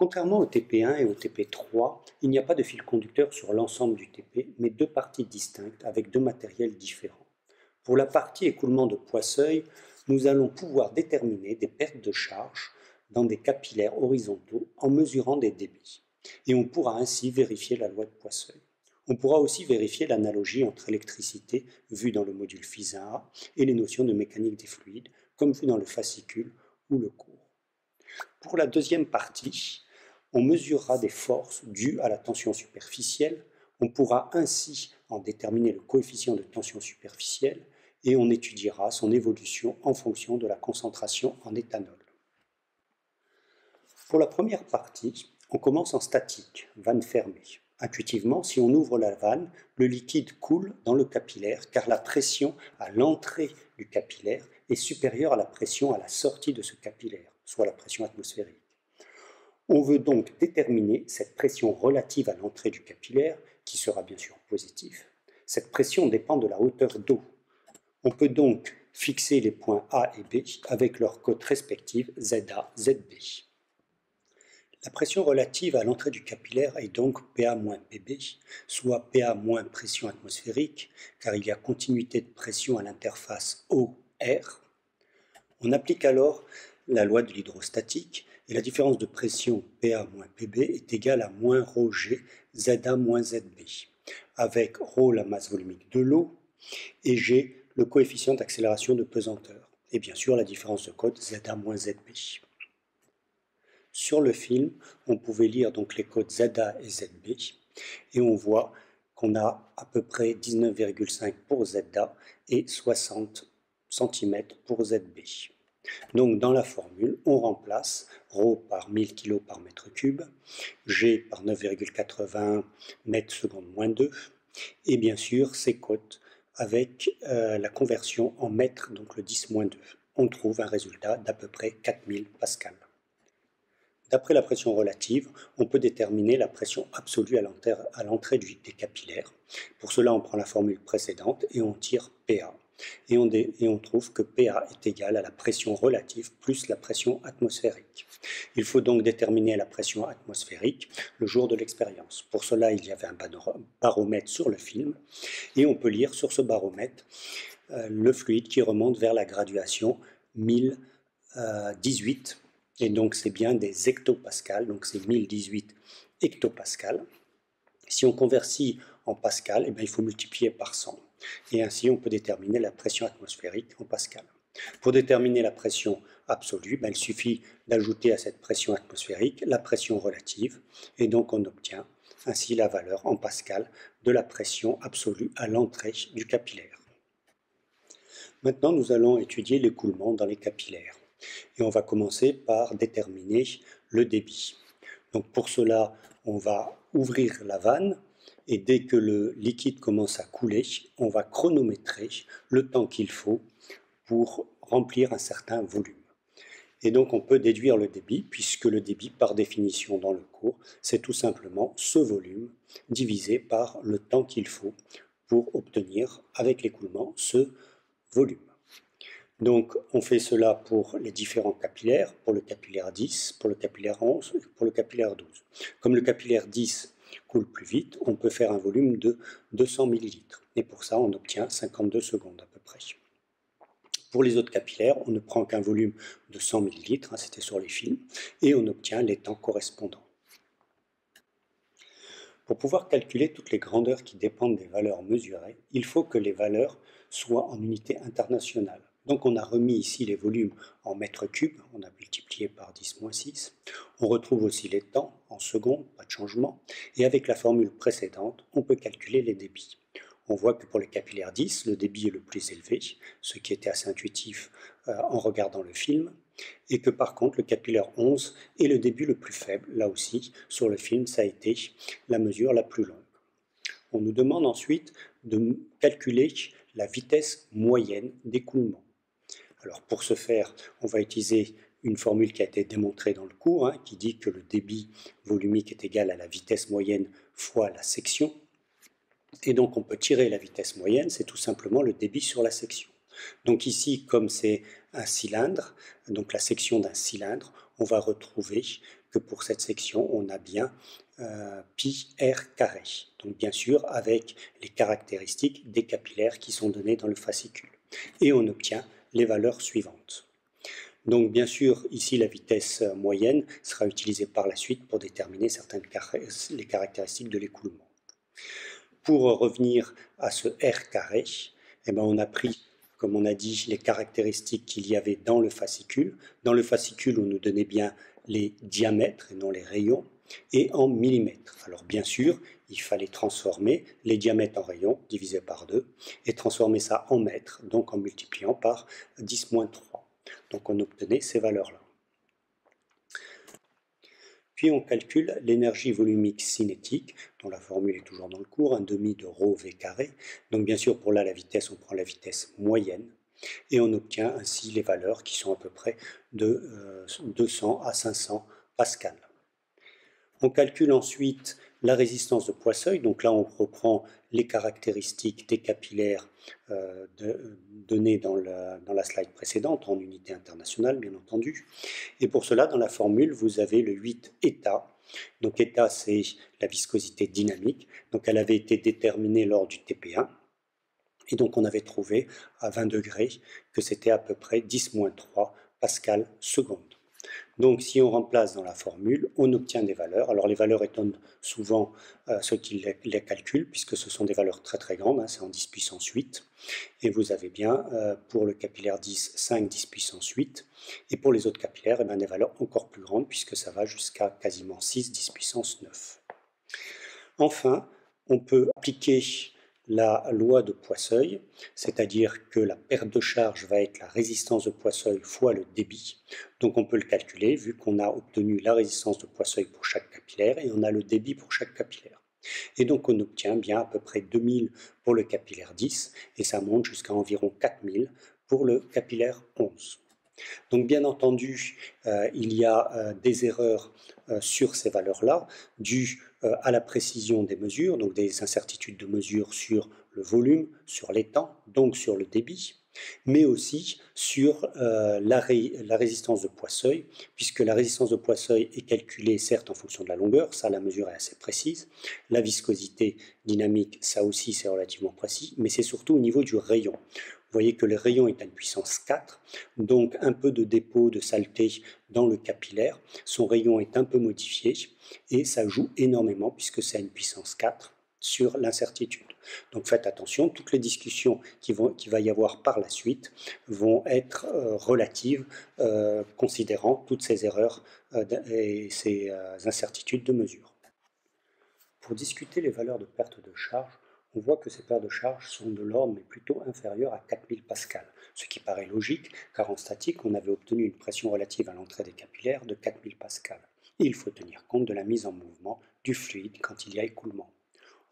Contrairement au TP1 et au TP3, il n'y a pas de fil conducteur sur l'ensemble du TP, mais deux parties distinctes avec deux matériels différents. Pour la partie écoulement de Poisseuil, nous allons pouvoir déterminer des pertes de charge dans des capillaires horizontaux en mesurant des débits. Et on pourra ainsi vérifier la loi de Poisseuil. On pourra aussi vérifier l'analogie entre électricité, vue dans le module FIS1A, et les notions de mécanique des fluides, comme vu dans le fascicule ou le cours. Pour la deuxième partie, on mesurera des forces dues à la tension superficielle. On pourra ainsi en déterminer le coefficient de tension superficielle et on étudiera son évolution en fonction de la concentration en éthanol. Pour la première partie, on commence en statique, vanne fermée. Intuitivement, si on ouvre la vanne, le liquide coule dans le capillaire car la pression à l'entrée du capillaire est supérieure à la pression à la sortie de ce capillaire, soit la pression atmosphérique. On veut donc déterminer cette pression relative à l'entrée du capillaire, qui sera bien sûr positive. Cette pression dépend de la hauteur d'eau. On peut donc fixer les points A et B avec leurs cotes respectives ZA, ZB. La pression relative à l'entrée du capillaire est donc PA moins PB, soit PA moins pression atmosphérique, car il y a continuité de pression à l'interface eau-air. On applique alors la loi de l'hydrostatique, et la différence de pression PA moins PB est égale à moins ρg ZA moins ZB, avec ρ la masse volumique de l'eau et G le coefficient d'accélération de pesanteur, et bien sûr la différence de cotes ZA moins ZB. Sur le film, on pouvait lire donc les codes ZA et ZB, et on voit qu'on a à peu près 19,5 pour ZA et 60 cm pour ZB. Donc dans la formule, on remplace ρ par 1000 kg par mètre cube, G par 9,80 mètres seconde moins 2, et bien sûr ces cotes avec la conversion en mètres, donc le 10 moins 2. On trouve un résultat d'à peu près 4000 pascal. D'après la pression relative, on peut déterminer la pression absolue à l'entrée des capillaires. Pour cela, on prend la formule précédente et on tire PA. Et on trouve que PA est égal à la pression relative plus la pression atmosphérique. Il faut donc déterminer la pression atmosphérique le jour de l'expérience. Pour cela, il y avait un baromètre sur le film et on peut lire sur ce baromètre le fluide qui remonte vers la graduation 1018. Et donc c'est bien des hectopascales, donc c'est 1018 hectopascales. Si on convertit en pascal, il faut multiplier par 100. Et ainsi on peut déterminer la pression atmosphérique en pascal. Pour déterminer la pression absolue, il suffit d'ajouter à cette pression atmosphérique la pression relative, et donc on obtient ainsi la valeur en pascal de la pression absolue à l'entrée du capillaire. Maintenant nous allons étudier l'écoulement dans les capillaires. Et on va commencer par déterminer le débit. Donc pour cela, on va ouvrir la vanne et dès que le liquide commence à couler, on va chronométrer le temps qu'il faut pour remplir un certain volume. Et donc on peut déduire le débit, puisque le débit, par définition dans le cours, c'est tout simplement ce volume divisé par le temps qu'il faut pour obtenir, avec l'écoulement, ce volume. Donc on fait cela pour les différents capillaires, pour le capillaire 10, pour le capillaire 11 et pour le capillaire 12. Comme le capillaire 10 coule plus vite, on peut faire un volume de 200 ml. Et pour ça, on obtient 52 secondes à peu près. Pour les autres capillaires, on ne prend qu'un volume de 100 ml, c'était sur les films, et on obtient les temps correspondants. Pour pouvoir calculer toutes les grandeurs qui dépendent des valeurs mesurées, il faut que les valeurs soient en unité internationale. Donc on a remis ici les volumes en mètres cubes, on a multiplié par 10-6. On retrouve aussi les temps en secondes, pas de changement. Et avec la formule précédente, on peut calculer les débits. On voit que pour les capillaires 10, le débit est le plus élevé, ce qui était assez intuitif en regardant le film. Et que par contre, le capillaire 11 est le débit le plus faible. Là aussi, sur le film, ça a été la mesure la plus longue. On nous demande ensuite de calculer la vitesse moyenne d'écoulement. Alors pour ce faire, on va utiliser une formule qui a été démontrée dans le cours, qui dit que le débit volumique est égal à la vitesse moyenne fois la section. Et donc on peut tirer la vitesse moyenne, c'est tout simplement le débit sur la section. Donc ici, comme c'est un cylindre, donc la section d'un cylindre, on va retrouver que pour cette section, on a bien pi r carré. Donc bien sûr, avec les caractéristiques des capillaires qui sont données dans le fascicule. Et on obtient les valeurs suivantes. Donc bien sûr, ici la vitesse moyenne sera utilisée par la suite pour déterminer les caractéristiques de l'écoulement. Pour revenir à ce R carré, eh bien, on a pris, comme on a dit, les caractéristiques qu'il y avait dans le fascicule. Dans le fascicule, on nous donnait bien les diamètres et non les rayons, et en millimètres. Alors bien sûr, il fallait transformer les diamètres en rayons, divisé par 2, et transformer ça en mètres, donc en multipliant par 10-3. Donc on obtenait ces valeurs-là. Puis on calcule l'énergie volumique cinétique, dont la formule est toujours dans le cours, 1/2 de ρ v carré. Donc bien sûr, pour là, la vitesse, on prend la vitesse moyenne. Et on obtient ainsi les valeurs qui sont à peu près de 200 à 500 pascal. On calcule ensuite la résistance de Poisseuil. Donc là, on reprend les caractéristiques des capillaires données dans la slide précédente, en unité internationale, bien entendu. Et pour cela, dans la formule, vous avez le 8 état. Donc état, c'est la viscosité dynamique. Donc elle avait été déterminée lors du TP1. Et donc on avait trouvé à 20 degrés que c'était à peu près 10-3 pascal seconde. Donc si on remplace dans la formule, on obtient des valeurs. Alors les valeurs étonnent souvent ceux qui les calculent, puisque ce sont des valeurs très très grandes, hein, c'est en 10 puissance 8. Et vous avez bien pour le capillaire 10, 5 10 puissance 8. Et pour les autres capillaires, eh bien, des valeurs encore plus grandes, puisque ça va jusqu'à quasiment 6 10 puissance 9. Enfin, on peut appliquer la loi de Poisseuil, c'est-à-dire que la perte de charge va être la résistance de Poisseuil fois le débit. Donc on peut le calculer vu qu'on a obtenu la résistance de Poisseuil pour chaque capillaire et on a le débit pour chaque capillaire. Et donc on obtient bien à peu près 2000 pour le capillaire 10 et ça monte jusqu'à environ 4000 pour le capillaire 11. Donc bien entendu, il y a des erreurs sur ces valeurs-là, dues à la précision des mesures, donc des incertitudes de mesure sur le volume, sur les temps, donc sur le débit, mais aussi sur la résistance de Poisseuil, puisque la résistance de Poisseuil est calculée certes en fonction de la longueur, ça la mesure est assez précise, la viscosité dynamique, ça aussi c'est relativement précis, mais c'est surtout au niveau du rayon. Vous voyez que le rayon est à une puissance 4, donc un peu de dépôt de saleté dans le capillaire. Son rayon est un peu modifié et ça joue énormément puisque c'est à une puissance 4 sur l'incertitude. Donc faites attention, toutes les discussions qu'il va y avoir par la suite vont être relatives, considérant toutes ces erreurs et ces incertitudes de mesure. Pour discuter les valeurs de perte de charge, on voit que ces pertes de charge sont de l'ordre mais plutôt inférieures à 4000 pascal, ce qui paraît logique car en statique on avait obtenu une pression relative à l'entrée des capillaires de 4000 pascal. Et il faut tenir compte de la mise en mouvement du fluide quand il y a écoulement.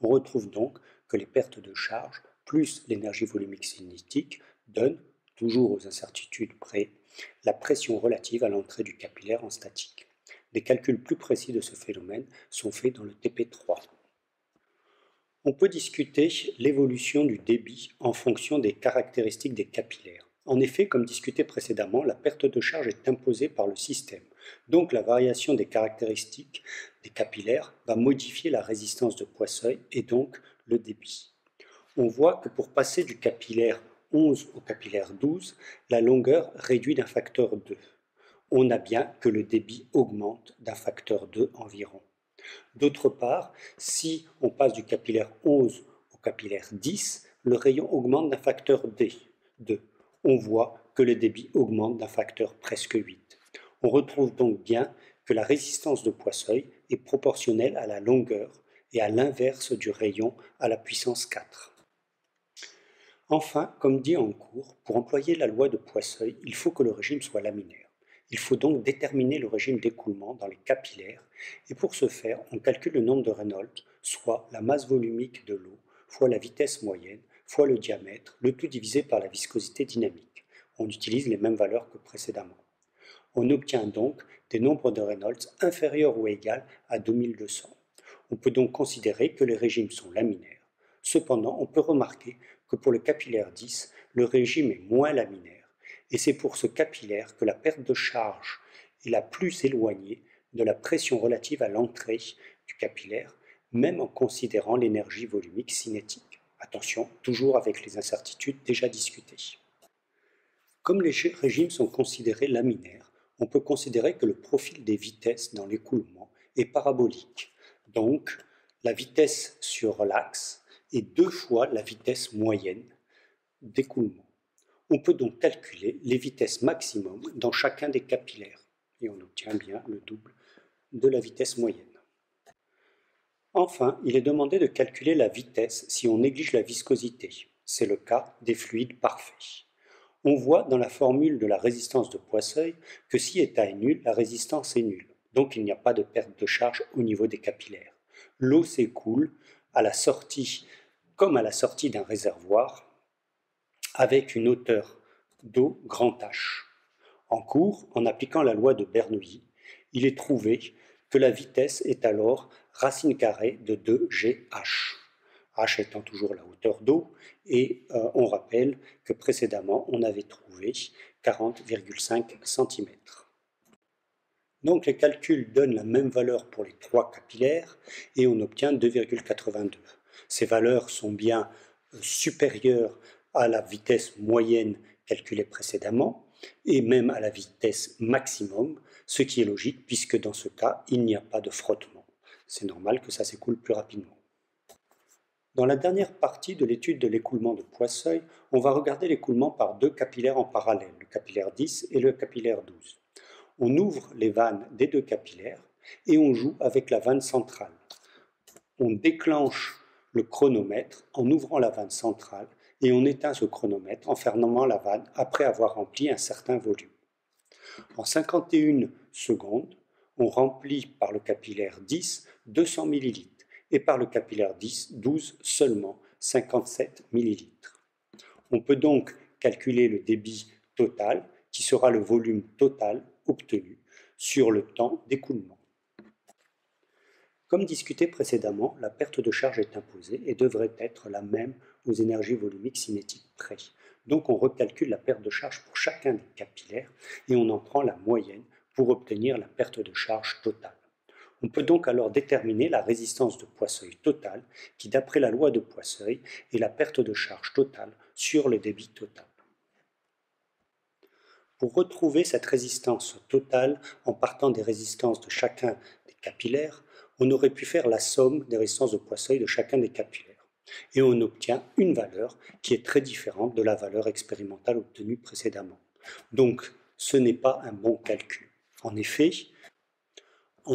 On retrouve donc que les pertes de charge plus l'énergie volumique cinétique donnent, toujours aux incertitudes près, la pression relative à l'entrée du capillaire en statique. Des calculs plus précis de ce phénomène sont faits dans le TP3. On peut discuter l'évolution du débit en fonction des caractéristiques des capillaires. En effet, comme discuté précédemment, la perte de charge est imposée par le système. Donc la variation des caractéristiques des capillaires va modifier la résistance de Poisseuil et donc le débit. On voit que pour passer du capillaire 11 au capillaire 12, la longueur réduit d'un facteur 2. On a bien que le débit augmente d'un facteur 2 environ. D'autre part, si on passe du capillaire 11 au capillaire 10, le rayon augmente d'un facteur 2. On voit que le débit augmente d'un facteur presque 8. On retrouve donc bien que la résistance de Poisseuil est proportionnelle à la longueur et à l'inverse du rayon à la puissance 4. Enfin, comme dit en cours, pour employer la loi de Poisseuil, il faut que le régime soit laminaire. Il faut donc déterminer le régime d'écoulement dans les capillaires et pour ce faire, on calcule le nombre de Reynolds, soit la masse volumique de l'eau, fois la vitesse moyenne, fois le diamètre, le tout divisé par la viscosité dynamique. On utilise les mêmes valeurs que précédemment. On obtient donc des nombres de Reynolds inférieurs ou égaux à 2200. On peut donc considérer que les régimes sont laminaires. Cependant, on peut remarquer que pour le capillaire 10, le régime est moins laminaire. Et c'est pour ce capillaire que la perte de charge est la plus éloignée de la pression relative à l'entrée du capillaire, même en considérant l'énergie volumique cinétique. Attention, toujours avec les incertitudes déjà discutées. Comme les régimes sont considérés laminaires, on peut considérer que le profil des vitesses dans l'écoulement est parabolique. Donc, la vitesse sur l'axe est 2 fois la vitesse moyenne d'écoulement. On peut donc calculer les vitesses maximum dans chacun des capillaires et on obtient bien le double de la vitesse moyenne. Enfin, il est demandé de calculer la vitesse si on néglige la viscosité. C'est le cas des fluides parfaits. On voit dans la formule de la résistance de Poisseuil que si état est nul, la résistance est nulle. Donc il n'y a pas de perte de charge au niveau des capillaires. L'eau s'écoule à la sortie, comme à la sortie d'un réservoir, avec une hauteur d'eau grand H. En cours, en appliquant la loi de Bernoulli, il est trouvé que la vitesse est alors racine carrée de 2GH. H étant toujours la hauteur d'eau, et on rappelle que précédemment on avait trouvé 40,5 cm. Donc les calculs donnent la même valeur pour les 3 capillaires et on obtient 2,82. Ces valeurs sont bien supérieures à la vitesse moyenne calculée précédemment et même à la vitesse maximum, ce qui est logique puisque dans ce cas il n'y a pas de frottement. C'est normal que ça s'écoule plus rapidement. Dans la dernière partie de l'étude de l'écoulement de Poisseuil, on va regarder l'écoulement par 2 capillaires en parallèle, le capillaire 10 et le capillaire 12. On ouvre les vannes des 2 capillaires et on joue avec la vanne centrale. On déclenche le chronomètre en ouvrant la vanne centrale et on éteint ce chronomètre en fermant la vanne après avoir rempli un certain volume. En 51 secondes, on remplit par le capillaire 10 200 ml et par le capillaire 12 seulement 57 ml. On peut donc calculer le débit total qui sera le volume total obtenu sur le temps d'écoulement. Comme discuté précédemment, la perte de charge est imposée et devrait être la même aux énergies volumiques cinétiques près. Donc on recalcule la perte de charge pour chacun des capillaires et on en prend la moyenne pour obtenir la perte de charge totale. On peut donc alors déterminer la résistance de Poisseuil totale qui, d'après la loi de Poisseuil, est la perte de charge totale sur le débit total. Pour retrouver cette résistance totale en partant des résistances de chacun des capillaires, on aurait pu faire la somme des résistances de Poisseuil de chacun des capillaires. Et on obtient une valeur qui est très différente de la valeur expérimentale obtenue précédemment. Donc, ce n'est pas un bon calcul. En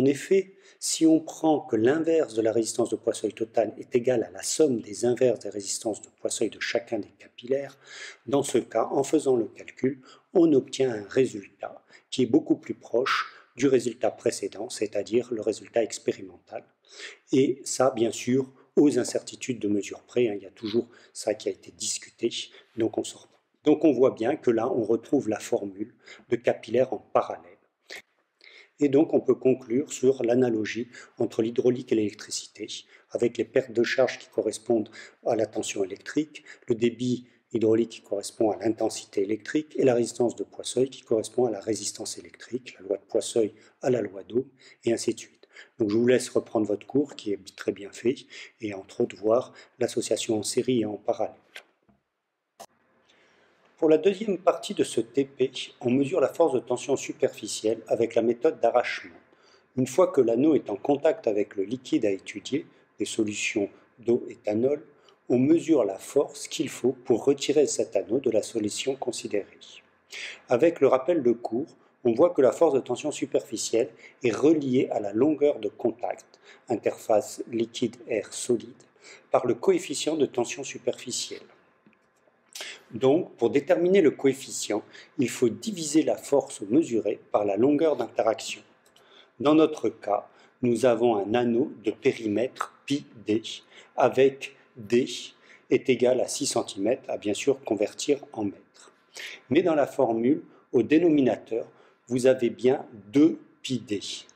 effet, si on prend que l'inverse de la résistance de Poisseuil totale est égal à la somme des inverses des résistances de Poisseuil de chacun des capillaires, dans ce cas, en faisant le calcul, on obtient un résultat qui est beaucoup plus proche du résultat précédent, c'est-à-dire le résultat expérimental. Et ça, bien sûr, aux incertitudes de mesure près, il y a toujours ça qui a été discuté, donc on voit bien que là, on retrouve la formule de capillaires en parallèle. Et donc on peut conclure sur l'analogie entre l'hydraulique et l'électricité, avec les pertes de charge qui correspondent à la tension électrique, le débit hydraulique qui correspond à l'intensité électrique et la résistance de Poisseuil qui correspond à la résistance électrique, la loi de Poisseuil à la loi d'Ohm, et ainsi de suite. Donc je vous laisse reprendre votre cours qui est très bien fait et entre autres voir l'association en série et en parallèle. Pour la deuxième partie de ce TP, on mesure la force de tension superficielle avec la méthode d'arrachement. Une fois que l'anneau est en contact avec le liquide à étudier, des solutions d'eau éthanol, on mesure la force qu'il faut pour retirer cet anneau de la solution considérée. Avec le rappel de cours, on voit que la force de tension superficielle est reliée à la longueur de contact, interface liquide-air solide, par le coefficient de tension superficielle. Donc, pour déterminer le coefficient, il faut diviser la force mesurée par la longueur d'interaction. Dans notre cas, nous avons un anneau de périmètre πd, avec d est égal à 6 cm, à bien sûr convertir en mètres. Mais dans la formule, au dénominateur, vous avez bien 2πd,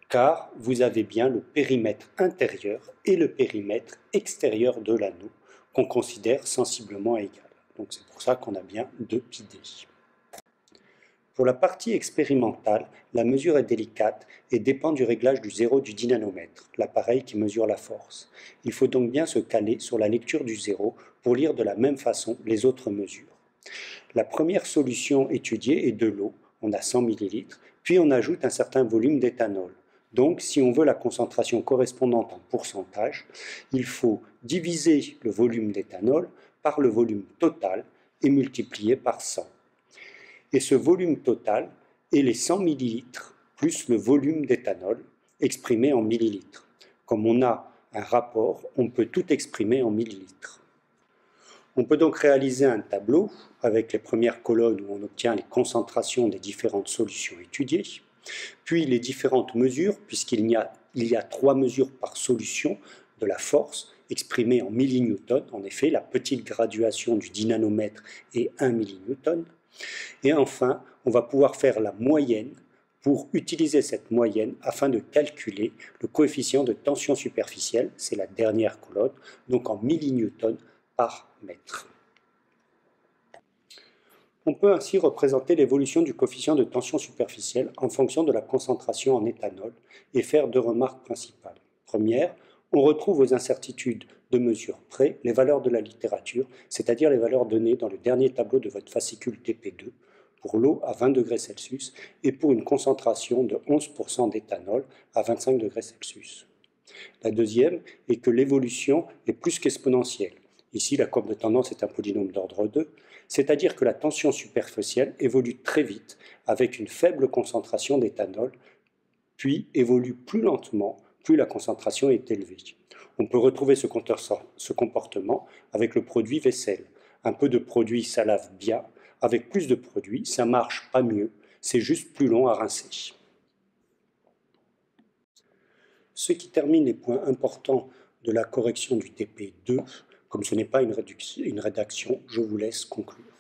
car vous avez bien le périmètre intérieur et le périmètre extérieur de l'anneau, qu'on considère sensiblement égal. Donc c'est pour ça qu'on a bien 2πd. Pour la partie expérimentale, la mesure est délicate et dépend du réglage du zéro du dynanomètre, l'appareil qui mesure la force. Il faut donc bien se caler sur la lecture du zéro pour lire de la même façon les autres mesures. La première solution étudiée est de l'eau, on a 100 ml, puis on ajoute un certain volume d'éthanol. Donc, si on veut la concentration correspondante en pourcentage, il faut diviser le volume d'éthanol par le volume total et multiplier par 100. Et ce volume total est les 100 ml plus le volume d'éthanol exprimé en millilitres. Comme on a un rapport, on peut tout exprimer en millilitres. On peut donc réaliser un tableau avec les premières colonnes où on obtient les concentrations des différentes solutions étudiées, puis les différentes mesures, puisqu'il y a 3 mesures par solution de la force exprimée en millinewtons, en effet la petite graduation du dynanomètre est 1 millinewton. Et enfin, on va pouvoir faire la moyenne pour utiliser cette moyenne afin de calculer le coefficient de tension superficielle, c'est la dernière colonne, donc en millinewtons par mètre. On peut ainsi représenter l'évolution du coefficient de tension superficielle en fonction de la concentration en éthanol et faire 2 remarques principales. Première, on retrouve aux incertitudes de mesure près les valeurs de la littérature, c'est-à-dire les valeurs données dans le dernier tableau de votre fascicule TP2 pour l'eau à 20 degrés Celsius et pour une concentration de 11% d'éthanol à 25 degrés Celsius. La deuxième est que l'évolution est plus qu'exponentielle. Ici, la courbe de tendance est un polynôme d'ordre 2, c'est-à-dire que la tension superficielle évolue très vite avec une faible concentration d'éthanol, puis évolue plus lentement plus la concentration est élevée. On peut retrouver ce comportement avec le produit vaisselle. Un peu de produit, ça lave bien. Avec plus de produit, ça marche pas mieux. C'est juste plus long à rincer. Ce qui termine les points importants de la correction du TP2. Comme ce n'est pas une rédaction, je vous laisse conclure.